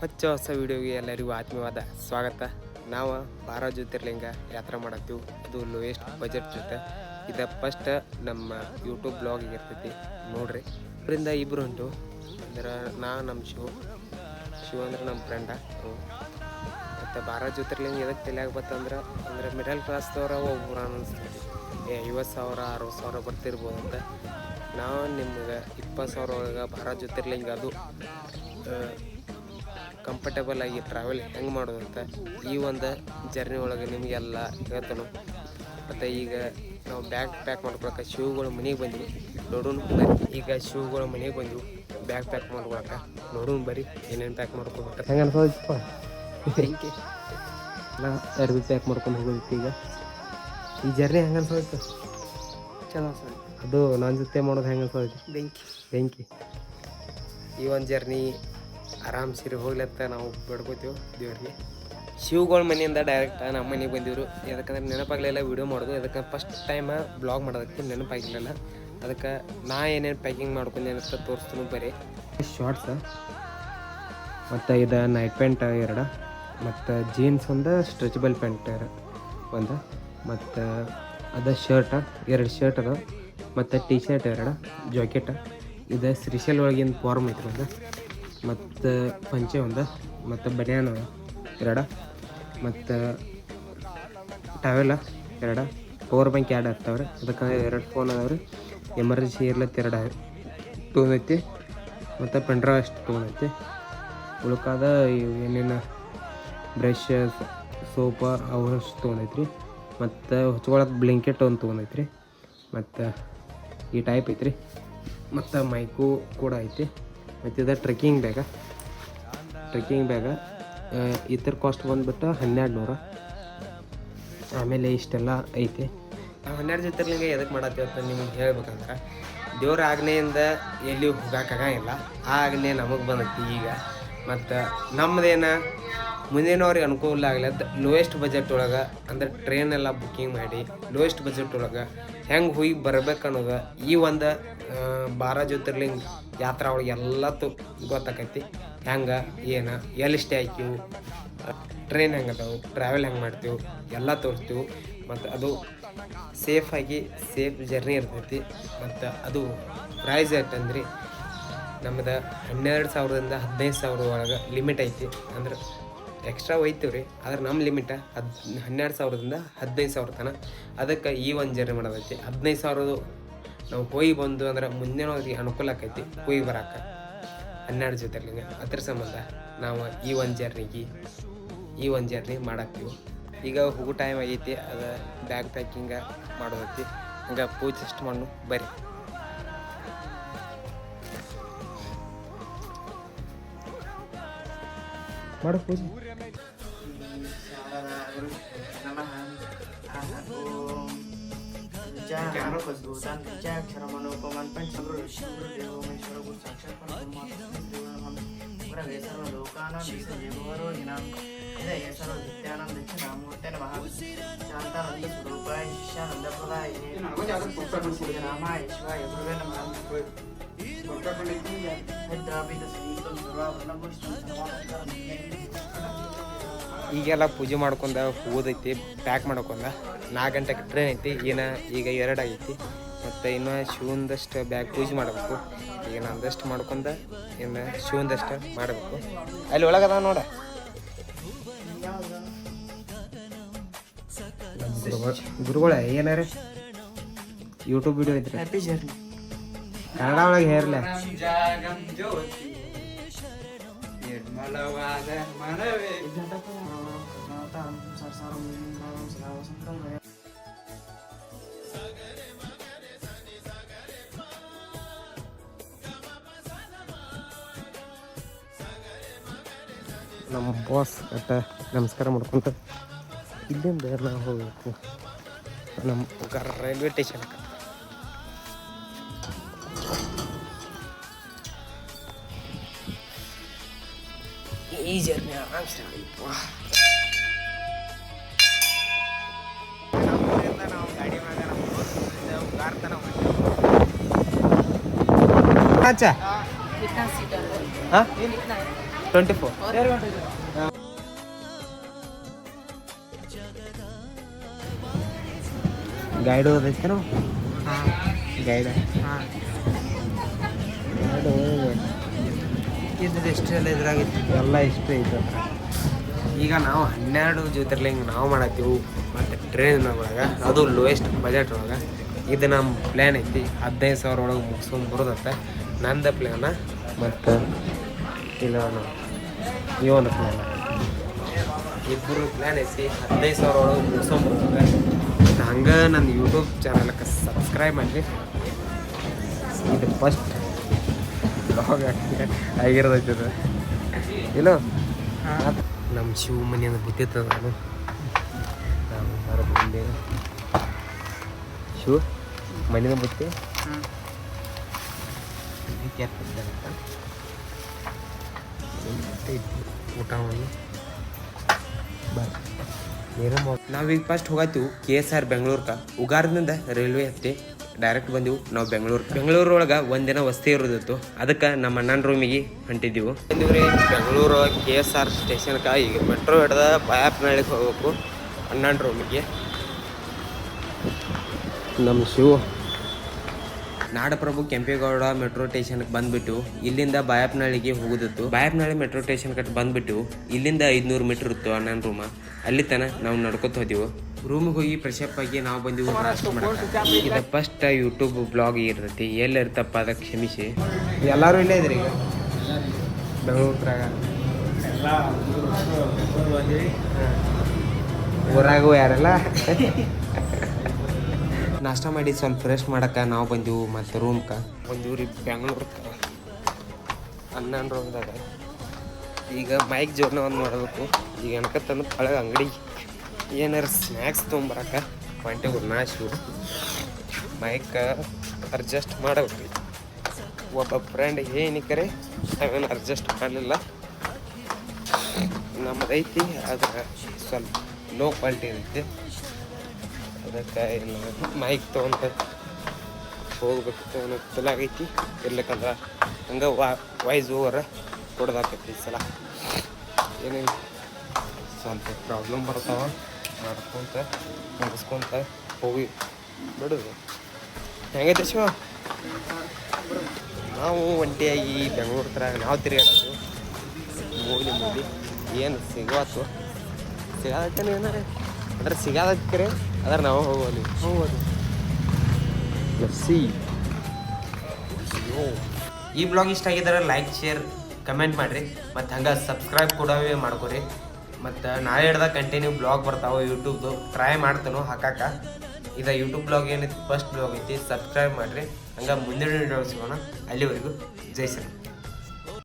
ಹೊಸ ವಿಡಿಯೋಗೆ ಎಲ್ಲರಿಗೂ ಆತ್ಮೀಯವಾದ ಸ್ವಾಗತ. ನಾವು ಭಾರತ ಜ್ಯೋತಿರ್ಲಿಂಗ ಯಾತ್ರೆ ಮಾಡತ್ತೀವಿ. ಅದು ಲೋಯೆಸ್ಟ್ ಬಜೆಟ್ ಜೊತೆ ಇದು ಫಸ್ಟ್ ನಮ್ಮ ಯೂಟ್ಯೂಬ್ ಬ್ಲಾಗಿಗೆ ಇರ್ತೈತಿ, ನೋಡ್ರಿ. ಇದರಿಂದ ಇಬ್ಬರು ಉಂಟು ಅಂದ್ರೆ ನಮ್ಮ ಶಿವ ಅಂದ್ರೆ ನಮ್ಮ ಫ್ರೆಂಡ. ಮತ್ತು ಭಾರತ ಜ್ಯೋತಿರ್ಲಿಂಗ ಎದಕ್ಕೆ ತಲೆಯಾಗ ಬತ್ತಂದ್ರೆ ಮಿಡಲ್ ಕ್ಲಾಸ್ದವ್ರ ಒಬ್ಬರು ಅನ್ನಿಸ್ತೈತಿ. 50,000 60,000 ಬರ್ತಿರ್ಬೋದು ಅಂತ. ನಾವು ನಿಮ್ಗೆ 20,000 ಒಳಗೆ ಭಾರತ ಜ್ಯೋತಿರ್ಲಿಂಗ ಅದು ಕಂಫರ್ಟೇಬಲ್ ಆಗಿ ಟ್ರಾವೆಲ್ ಹೆಂಗೆ ಮಾಡೋದು ಅಂತ ಈ ಒಂದು ಜರ್ನಿ ಒಳಗೆ ನಿಮಗೆಲ್ಲ ಹೇಳ್ತಾನು. ಮತ್ತು ಈಗ ನಾವು ಬ್ಯಾಗ್ ಪ್ಯಾಕ್ ಮಾಡ್ಕೊಳಕ್ಕೆ ಶೂಗಳು ಮನೆಗೆ ಬಂದ್ವಿ, ನೋಡೋಣ ಬರ್ರಿ. ಈಗ ಶೂಗಳು ಮನೆಗೆ ಬಂದ್ವಿ, ಬ್ಯಾಗ್ ಪ್ಯಾಕ್ ಮಾಡ್ಕೊಳಕ್ಕೆ ನೋಡೋಣ ಬರ್ರಿ ಏನೇನು ಪ್ಯಾಕ್ ಮಾಡ್ಕೊಬೇಕು. ಹೆಂಗೆ ಅನ್ಸೋದಪ್ಪ ಹೆಂಗೆ ನಾ ಅರ್ಬಿ ಪ್ಯಾಕ್ ಮಾಡ್ಕೊಂಡು ಹೋಗೋದಕ್ಕೆ. ಈಗ ಈ ಜರ್ನಿ ಹೆಂಗೆ ಅನ್ಸೋದಕ್ಕೆ? ಚಲೋ ಅನ್ಸೋದು. ಅದು ನನ್ನ ಜೊತೆ ಮಾಡೋದು ಹೆಂಗೆ ಅನ್ಸೋದಕ್ಕೆ? ಬೆಂಕಿ. ಈ ಒಂದು ಜರ್ನಿ ಆರಾಮ್ಸಿರಿ ಹೋಗ್ಲತ್ತ ನಾವು ಬೇಡ್ಕೋತೀವಿ ದೇವ್ರಿಗೆ. ಶಿವಗಳ ಮನೆಯಿಂದ ಡೈರೆಕ್ಟ್ ನಮ್ಮ ಮನೆಗೆ ಬಂದಿವರು. ಯಾಕಂದ್ರೆ ನೆನಪಾಗಲಿಲ್ಲ ವೀಡಿಯೋ ಮಾಡೋದು. ಅದಕ್ಕೆ ಫಸ್ಟ್ ಟೈಮ್ ಬ್ಲಾಗ್ ಮಾಡೋದಕ್ಕೆ ನೆನಪಾಗಿರಲಿಲ್ಲ. ಅದಕ್ಕೆ ನಾ ಏನೇನು ಪ್ಯಾಕಿಂಗ್ ಮಾಡ್ಕೊಂಡು ಏನಂತ ತೋರಿಸ್ತೀನಿ ಬರೀ. ಶಾರ್ಟ್ಸ ಮತ್ತು ಇದು ನೈಟ್ ಪ್ಯಾಂಟ್ 2, ಮತ್ತು ಜೀನ್ಸ್ ಒಂದು, ಸ್ಟ್ರೆಚಬಲ್ ಪ್ಯಾಂಟ್ ಒಂದು, ಮತ್ತು ಅದು ಶರ್ಟ 2 ಶರ್ಟ್ ಅದ, ಮತ್ತು ಟೀ ಶರ್ಟ್ 2 ಜಾಕೆಟ್. ಇದು ಶ್ರೀಶೈಲ್ ಒಳಗಿನ ಫಾರ್ಮ್ ಐತ್ರಿ ಒಂದು, ಮತ್ತು ಪಂಚೆ ಒಂದು, ಮತ್ತು ಬನಿಯಾನ್ 2, ಮತ್ತು ಟವೆಲ 2, ಪವರ್ ಬ್ಯಾಂಕ್ 2 ಇರ್ತಾವ್ರಿ. ಅದಕ್ಕೆ 2 ಫೋನ್ ಅದಾವ್ರಿ. ಎಮರ್ಜೆನ್ಸಿ ಇರ್ಲತ್ತ 2 ತೊಗೊಂಡೈತಿ, ಮತ್ತು ಪೆನ್ಡ್ರೈವ್ ಅಷ್ಟು ತೊಗೊಂಡೈತಿ. ಉಳ್ಕಾದ ಏನೇನು ಬ್ರಷ್ ಸೋಪ ಅವು ಅಷ್ಟು ತೊಗೊಂಡೈತ್ರಿ. ಮತ್ತು ಹೊಚ್ಕೊಳಕ್ಕೆ ಬ್ಲಿಂಕೆಟ್ ಒಂದು ತೊಗೊಂಡೈತ್ರಿ. ಮತ್ತು ಈ ಟೈಪ್ ಐತ್ರಿ. ಮತ್ತು ಮೈಕು ಕೂಡ ಐತಿ. ಮತ್ತು ಇದು ಟ್ರೆಕ್ಕಿಂಗ್ ಬ್ಯಾಗ ಇದ್ರ ಕಾಸ್ಟ್ ಬಂದುಬಿಟ್ಟು 1,200. ಆಮೇಲೆ ಇಷ್ಟೆಲ್ಲ ಐತಿ. ನಾವು 12 ಜ್ಯೋತಿರ್ಲಿಂಗ ಎದಕ್ಕೆ ಮಾಡತ್ತೀವಿ ಅಂತ ನಿಮ್ಗೆ ಹೇಳ್ಬೇಕಂದ್ರೆ, ದೇವ್ರ ಆಜ್ಞೆಯಿಂದ ಎಲ್ಲಿ ಹೋಗೋಕ್ಕಾಗಂಗಿಲ್ಲ. ಆ ಆಜ್ಞೆ ನಮಗೆ ಬಂದೈತಿ ಈಗ. ಮತ್ತು ನಮ್ಮದೇನು ಮುಂದಿನವ್ರಿಗೆ ಅನುಕೂಲ ಆಗ್ಲತ್ತ ಲೋಯೆಸ್ಟ್ ಬಜೆಟ್ ಒಳಗೆ, ಅಂದ್ರೆ ಟ್ರೈನ್ ಎಲ್ಲ ಬುಕ್ಕಿಂಗ್ ಮಾಡಿ ಲೋಯೆಸ್ಟ್ ಬಜೆಟ್ ಒಳಗೆ ಹೆಂಗೆ ಹೋಗಿ ಬರ್ಬೇಕು ಅನ್ನೋದು ಈ ಒಂದು ಭಾರತ ಜ್ಯೋತಿರ್ಲಿಂಗ ಯಾತ್ರಾ ಒಳಗೆ ಎಲ್ಲ ಗೊತ್ತಾಕೈತಿ. ಹೆಂಗೆ ಏನು ಎಲ್ಲಿ ಸ್ಟೇ ಹಾಕಿವು, ಟ್ರೈನ್ ಹೆಂಗೆ ಅದಾವು, ಟ್ರಾವೆಲ್ ಹೆಂಗೆ ಮಾಡ್ತೀವಿ ಎಲ್ಲ ತೋರಿಸ್ತೀವಿ. ಮತ್ತು ಅದು ಸೇಫ್ ಜರ್ನಿ ಇರ್ತೈತಿ. ಮತ್ತು ಅದು ಪ್ರೈಸ್ ಐತಂದ್ರಿ ನಮ್ಮದು 12,000ದಿಂದ 15,000 ಒಳಗೆ ಲಿಮಿಟ್ ಐತಿ. ಅಂದ್ರೆ ಎಕ್ಸ್ಟ್ರಾ ಒಯ್ತೀವಿ ರೀ, ಆದ್ರೆ ನಮ್ಮ ಲಿಮಿಟ 12,000ದಿಂದ 15,000 ತನಕ. ಅದಕ್ಕೆ ಈ ಒಂದು ಜರ್ನಿ ಮಾಡೋದೈತಿ. 15,000 ನಾವು ಹೋಗಿ ಬಂದು ಅಂದ್ರೆ ಮುಂದಿನವ್ರಿಗೆ ಅನುಕೂಲ ಆಕೈತಿ ಹೋಗಿ ಬರೋಕೆ 12 ಜ್ಯೋತಿರ್ಲಿಂಗ. ಅದ್ರ ಸಂಬಂಧ ನಾವು ಈ ಒಂದು ಜರ್ನಿ ಮಾಡಾಕ್ತೀವಿ. ಈಗ ಹೋಗೋ ಟೈಮ್ ಆಗೈತಿ. ಅದು ಬ್ಯಾಗ್ ಪ್ಯಾಕಿಂಗ ಮಾಡೋದೈತಿ. ಹಂಗೆ ಪೂಜೆ ಎಷ್ಟು ಮಾಡು ಬರ್ರಿ. ಮಾಡು ಪೂಜೆ. ಈಗೆಲ್ಲ ಪೂಜೆ ಮಾಡ್ಕೊಂಡ ಹೋಗೋದೈತಿ. ಪ್ಯಾಕ್ ಮಾಡ್ಕೊಂಡ 4 ಗಂಟೆಗೆ ಟ್ರೈನ್ ಐತಿ. ಈಗ 2 ಆಗೈತಿ. ಮತ್ತು ಇನ್ನು ಶಿವಂದಷ್ಟು ಬ್ಯಾಗ್ ಪೂಜೆ ಮಾಡಬೇಕು. ಈಗ ನಂದಷ್ಟು ಮಾಡ್ಕೊಂಡ ಇನ್ನು ಶಿವಂದಷ್ಟು ಮಾಡಬೇಕು. ಅಲ್ಲಿ ಒಳಗದ ನೋಡ ಗುರುಗಳ ಏನಾರ ಯೂಟ್ಯೂಬ್ ವಿಡಿಯೋ ಐತ್ರಿ. ಹ್ಯಾಪಿ ಜರ್ನಿ ಕನ್ನಡ ಒಳಗೆ ಹೇರ್ಲ. ನಮ್ಮ ಬಾಸ್ ಅಟ್ಟ ನಮಸ್ಕಾರ ಮಾಡ್ಕೊಂತ ಇಲ್ಲಿಂದ ನಾವು ಹೋಗ್ಬೇಕು ನಮ್ಮ ರೈಲ್ವೆ ಸ್ಟೇಷನ್. ಈ ಜರ್ನಿ ಆರಾಮ್ಸಿರಬೇಕು. ನಾವು ಗಾಡಿ ಮ್ಯಾಗ ಕಾರ್ ತನ कितना सीटर है? हाँ? 24 ಗೈಡ್ ಓದೈತೆ ನಾವು ಗೈಡ ಇದ್ರದ್ದು ಎಷ್ಟೆಲ್ಲ ಇದ್ರಾಗಿತ್ತು ಎಲ್ಲ ಇಷ್ಟ ಐತೆ ಈಗ ನಾವು 12 ಜ್ಯೋತಿರ್ಲಿಂಗ ನಾವು ಮಾಡತ್ತೀವಿ ಮತ್ತು ಟ್ರೈನ್ ಒಳಗೆ ಅದು ಲೋಯೆಸ್ಟ್ ಬಜೆಟ್ ಒಳಗೆ ಇದು ನಮ್ಮ ಪ್ಲ್ಯಾನ್ ಐತಿ 15,000 ಒಳಗೆ ಮುಗಿಸ್ಕೊಂಡು ಬರೋದತ್ತ ನಂದು ಪ್ಲ್ಯಾನ ಮತ್ತು ಇಲ್ಲ ಈ ಒಂದು ಪ್ಲ್ಯಾನ ಇಬ್ಬರು ಪ್ಲ್ಯಾನ್ ಐತಿ 15,000 ಒಳಗೆ ಮುಗಿಸ್ಕೊಂಡು ಬರೋದಕ್ಕೆ ಮತ್ತು ಹಂಗೆ ನನ್ನ ಯೂಟ್ಯೂಬ್ ಚಾನಲ್ಗೆ ಸಬ್ಸ್ಕ್ರೈಬ್ ಮಾಡಿರಿ ಇದು ಫಸ್ಟ್ ಬ್ಲಾಗ್ ಆಗಿರೋದೈತದ ಇಲ್ಲ ನಮ್ಮ ಶಿವ ಮನೆಯಿಂದ ಗೊತ್ತಿರ್ತದ ನಾನು ಬರೋದು ಮುಂದೆ ಶಿವ ಮನೆಯಿಂದ ಬುತ್ತಿ ಊಟ ಮಾಡಿ ನಾವೀಗ ಫಸ್ಟ್ ಹೋಗತ್ತೀವಿ KSR ಬೆಂಗಳೂರ್ಗೆ ಉಗಾರದಿಂದ ರೈಲ್ವೆ ಹತ್ತಿ ಡೈರೆಕ್ಟ್ ಬಂದೆವು ನಾವು ಬೆಂಗಳೂರೊಳಗೆ ಒಂದಿನ ವಸತಿ ಇರೋದಿತ್ತು ಅದಕ್ಕೆ ನಮ್ಮ ಅಣ್ಣನ ರೂಮಿಗೆ ಹೊಂಟಿದ್ದೀವಿ ಬಂದಿವ್ರಿ ಬೆಂಗಳೂರು KSR ಸ್ಟೇಷನ್ಗೆ ಈಗ ಮೆಟ್ರೋ ಹಿಡ್ದ ಬಾಯಪ್ಪನಹಳ್ಳಿಗೆ ಹೋಗ್ಬೇಕು ಅಣ್ಣನ ರೂಮಿಗೆ ನಮ್ಮ ಶಿವು ನಾಡಪ್ರಭು ಕೆಂಪೇಗೌಡ ಮೆಟ್ರೋ ಸ್ಟೇಷನ್ಗೆ ಬಂದ್ಬಿಟ್ಟು ಇಲ್ಲಿಂದ ಬಾಯಪ್ಪನಹಳ್ಳಿಗೆ ಹೋಗೋದಿತ್ತು ಬಾಯಪ್ಪನಹಳ್ಳಿ ಮೆಟ್ರೋ ಸ್ಟೇಷನ್ ಕಟ್ ಬಂದ್ಬಿಟ್ಟು ಇಲ್ಲಿಂದ 500 ಮೀಟರ್ ಇತ್ತು ಅಣ್ಣನ ರೂಮ ಅಲ್ಲಿ ತನಕ ನಾವು ನಡ್ಕೊತ ಹೋದೆವು ರೂಮಿಗೆ ಹೋಗಿ ಫ್ರೆಶಪ್ ಆಗಿ ನಾವು ಬಂದೆವು ನಾಷ್ಟ ಮಾಡಕ್ಕೆ ಇದು ಫಸ್ಟ್ ಯೂಟ್ಯೂಬ್ ಬ್ಲಾಗ್ ಇರ್ತೈತಿ ಎಲ್ಲಿರ್ತಪ್ಪ ಅದಕ್ಕೆ ಕ್ಷಮಿಸಿ ಎಲ್ಲರೂ ಇಲ್ಲೇ ಇದ್ರಿ ಈಗ ಬೆಂಗಳೂರಾಗ ಊರಾಗೂ ಯಾರೆಲ್ಲ ನಾಷ್ಟ ಮಾಡಿ ಸ್ವಲ್ಪ ಫ್ರೆಶ್ ಮಾಡಕ್ಕೆ ನಾವು ಬಂದೆವು ಮತ್ತು ರೂಮ್ಗೆ ಬಂದೀವಿ ರೀ ಬೆಂಗಳೂರಿಗೆ ಅಣ್ಣನ ರೂಮ್ದಾಗ ಈಗ ಮೈಕ್ ಜೋಡಣೆ ಒಂದು ಮಾಡಬೇಕು ಈಗ ಅನ್ಕತ್ತಂದು ಒಳಗೆ ಅಂಗಡಿ ಏನಾರು ಸ್ನ್ಯಾಕ್ಸ್ ತೊಗೊಂಬರಕ್ಕೆ ಹೊಂಟೆವು ನಾಶು ಮೈಕ್ ಅಡ್ಜಸ್ಟ್ ಮಾಡಬೇಕು ಒಬ್ಬ ಫ್ರೆಂಡ್ ಏನಿಕರೆ ನಾವೇನು ಅಡ್ಜಸ್ಟ್ ಮಾಡಲಿಲ್ಲ ನಮ್ಮದೈತಿ ಅದ್ರ ಸ್ವಲ್ಪ ಲೋ ಕ್ವಾಲಿಟಿ ಇರುತ್ತೆ ಅದಕ್ಕೆ ಏನು ಮೈಕ್ ತೊಗೊಂತ ಹೋಗ್ಬೇಕಿತ್ತು ಅನ್ನೋ ತಲಾಗೈತಿ ಇರ್ಲಿಕ್ಕಂದ್ರೆ ಹಂಗೆ ವಾಯ್ಸ್ ಓವರ್ ಕೊಡೋದಾಕೈತಿ ಈ ಸಲ ಏನೇನು ಸ್ವಲ್ಪ ಪ್ರಾಬ್ಲಮ್ ಬರ್ತಾವ ಮಾಡ್ಕೊತ ಮುಗಿಸ್ಕೊತ ಹೋಗಿ ಬಿಡೋದು ಹೆಂಗೈತೆ ಶಿವ ನಾವು ಒಂಟಿಯಾಗಿ ಬೆಂಗಳೂರು ಥರ ನಾವು ತಿರುಗಾಡೋದು ಮೂಲಿ ಏನು ಸಿಗೋತು ಸಿಗೋದಕ್ಕೆ ಏನಾರ ಅದ್ರ ಸಿಗೋದಕ್ಕೆ ಅದ್ರ ನಾವು ಹೋಗೋದು ಈ ಬ್ಲಾಗ್ ಇಷ್ಟ ಆಗಿದ್ರೆ ಲೈಕ್ ಶೇರ್ ಕಮೆಂಟ್ ಮಾಡಿರಿ ಮತ್ತು ಹಂಗೆ ಸಬ್ಸ್ಕ್ರೈಬ್ ಕೂಡ ಮಾಡ್ಕೊರಿ ಮತ್ತು ನಾಳೆ ಹಿಡ್ದಾಗ ಕಂಟಿನ್ಯೂ ಬ್ಲಾಗ್ ಬರ್ತಾವೆ ಯೂಟ್ಯೂಬ್ದು ಟ್ರೈ ಮಾಡ್ತಾನೋ ಹಾಕಾಕ ಇದು ಯೂಟ್ಯೂಬ್ ಬ್ಲಾಗ್ ಏನೈತಿ ಫಸ್ಟ್ ಬ್ಲಾಗ್ ಐತಿ ಸಬ್ಸ್ಕ್ರೈಬ್ ಮಾಡಿರಿ ಹಂಗೆ ಮುಂದಿನ ವಿಡಿಯೋ ಸಿಗೋಣ ಅಲ್ಲಿವರೆಗೂ ಜೈ ಶ್ರೀ